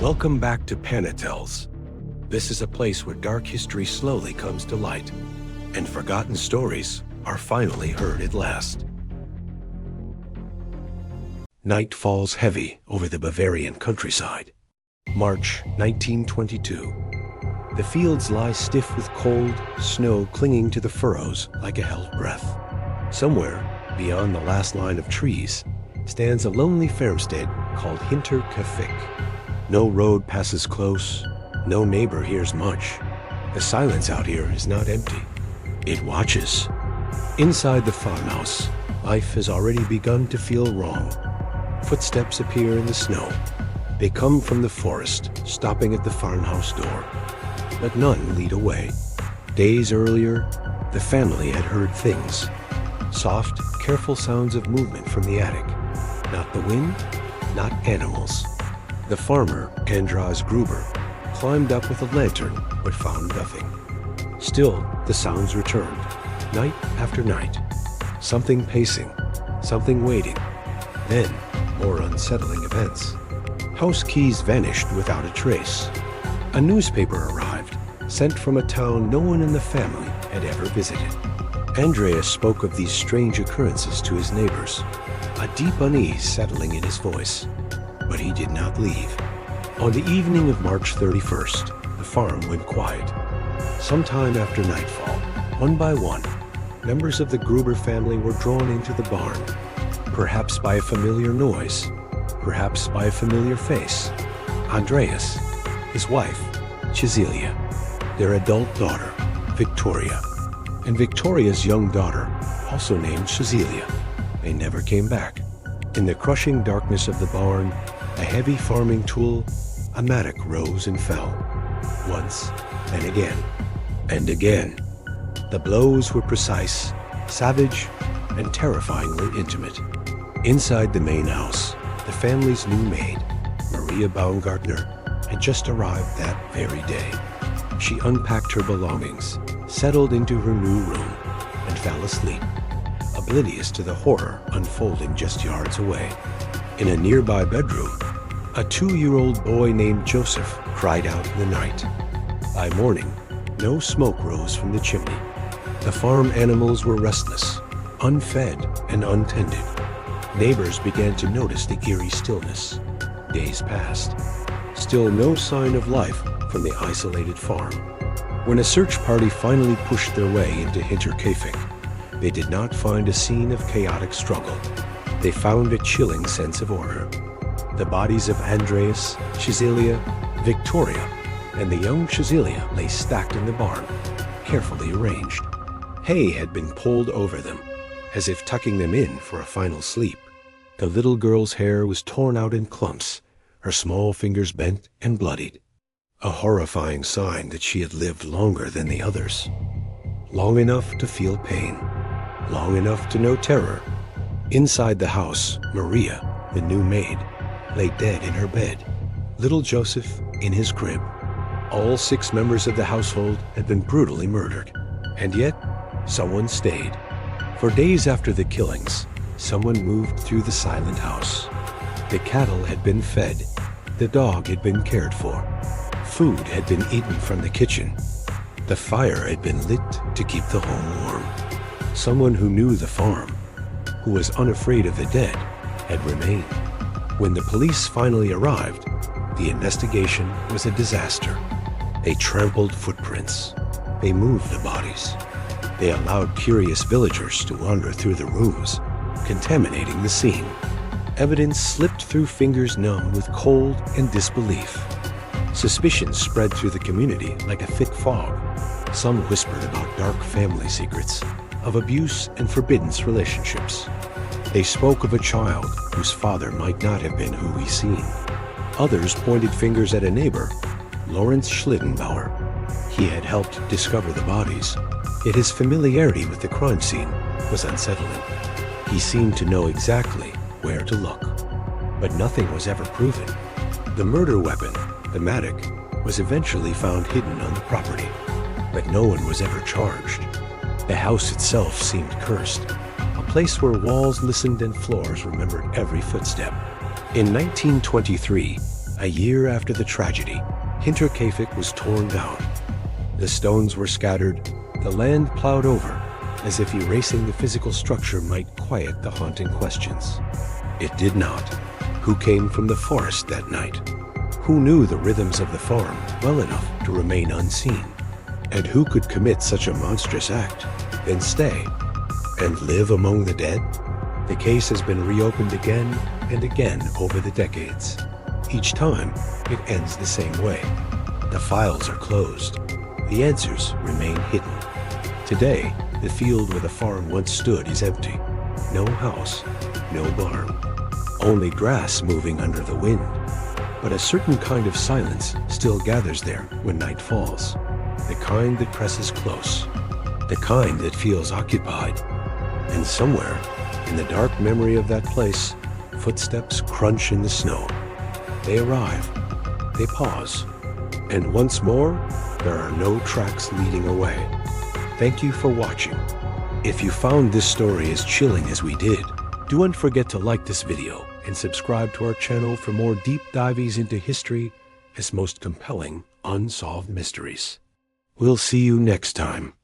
Welcome back to Panatel's. This is a place where dark history slowly comes to light, and forgotten stories are finally heard at last. Night falls heavy over the Bavarian countryside. March 1922. The fields lie stiff with cold, snow clinging to the furrows like a held breath. Somewhere, beyond the last line of trees, stands a lonely farmstead called Hinterkaifeck. No road passes close, no neighbor hears much. The silence out here is not empty. It watches. Inside the farmhouse, life has already begun to feel wrong. Footsteps appear in the snow. They come from the forest, stopping at the farmhouse door. But none lead away. Days earlier, the family had heard things. Soft, careful sounds of movement from the attic. Not the wind, not animals. The farmer, Andras Gruber, climbed up with a lantern but found nothing. Still, the sounds returned, night after night. Something pacing, something waiting. Then, more unsettling events. House keys vanished without a trace. A newspaper arrived, sent from a town no one in the family had ever visited. Andreas spoke of these strange occurrences to his neighbors, a deep unease settling in his voice. But he did not leave. On the evening of March 31st, the farm went quiet. Sometime after nightfall, one by one, members of the Gruber family were drawn into the barn, perhaps by a familiar noise, perhaps by a familiar face. Andreas, his wife, Cecilia, their adult daughter, Victoria, and Victoria's young daughter, also named Cecilia. They never came back. In the crushing darkness of the barn, a heavy farming tool, a mattock, rose and fell. Once, and again, and again. The blows were precise, savage, and terrifyingly intimate. Inside the main house, the family's new maid, Maria Baumgartner, had just arrived that very day. She unpacked her belongings, settled into her new room, and fell asleep, oblivious to the horror unfolding just yards away. In a nearby bedroom, a 2-year-old boy named Joseph cried out in the night. By morning, no smoke rose from the chimney. The farm animals were restless, unfed and untended. Neighbors began to notice the eerie stillness. Days passed. Still no sign of life from the isolated farm. When a search party finally pushed their way into Hinterkaifeck, they did not find a scene of chaotic struggle. They found a chilling sense of order. The bodies of Andreas, Cecilia, Victoria, and the young Cecilia lay stacked in the barn, carefully arranged. Hay had been pulled over them, as if tucking them in for a final sleep. The little girl's hair was torn out in clumps, her small fingers bent and bloodied. A horrifying sign that she had lived longer than the others. Long enough to feel pain, long enough to know terror. Inside the house, Maria, the new maid, lay dead in her bed. Little Joseph in his crib. All 6 members of the household had been brutally murdered. And yet, someone stayed. For days after the killings, someone moved through the silent house. The cattle had been fed. The dog had been cared for. Food had been eaten from the kitchen. The fire had been lit to keep the home warm. Someone who knew the farm, who was unafraid of the dead, had remained. When the police finally arrived, the investigation was a disaster. They trampled footprints. They moved the bodies. They allowed curious villagers to wander through the rooms, contaminating the scene. Evidence slipped through fingers numb with cold and disbelief. Suspicion spread through the community like a thick fog. Some whispered about dark family secrets, of abuse and forbidden relationships. They spoke of a child whose father might not have been who he seemed. Others pointed fingers at a neighbor, Lawrence Schlittenbauer. He had helped discover the bodies, yet his familiarity with the crime scene was unsettling. He seemed to know exactly where to look, but nothing was ever proven. The murder weapon, the mattock, was eventually found hidden on the property, but no one was ever charged. The house itself seemed cursed, a place where walls listened and floors remembered every footstep. In 1923, A year after the tragedy, Hinterkaifeck was torn down. The stones were scattered, the land plowed over, as if erasing the physical structure might quiet the haunting questions. It did not. Who came from the forest that night? Who knew the rhythms of the farm well enough to remain unseen? And who could commit such a monstrous act, then stay, and live among the dead? The case has been reopened again and again over the decades. Each time, it ends the same way. The files are closed. The answers remain hidden. Today, the field where the farm once stood is empty. No house, no barn. Only grass moving under the wind. But a certain kind of silence still gathers there when night falls. The kind that presses close. The kind that feels occupied. And somewhere, in the dark memory of that place, footsteps crunch in the snow. They arrive. They pause. And once more, there are no tracks leading away. Thank you for watching. If you found this story as chilling as we did, don't forget to like this video and subscribe to our channel for more deep dives into history as most compelling unsolved mysteries. We'll see you next time.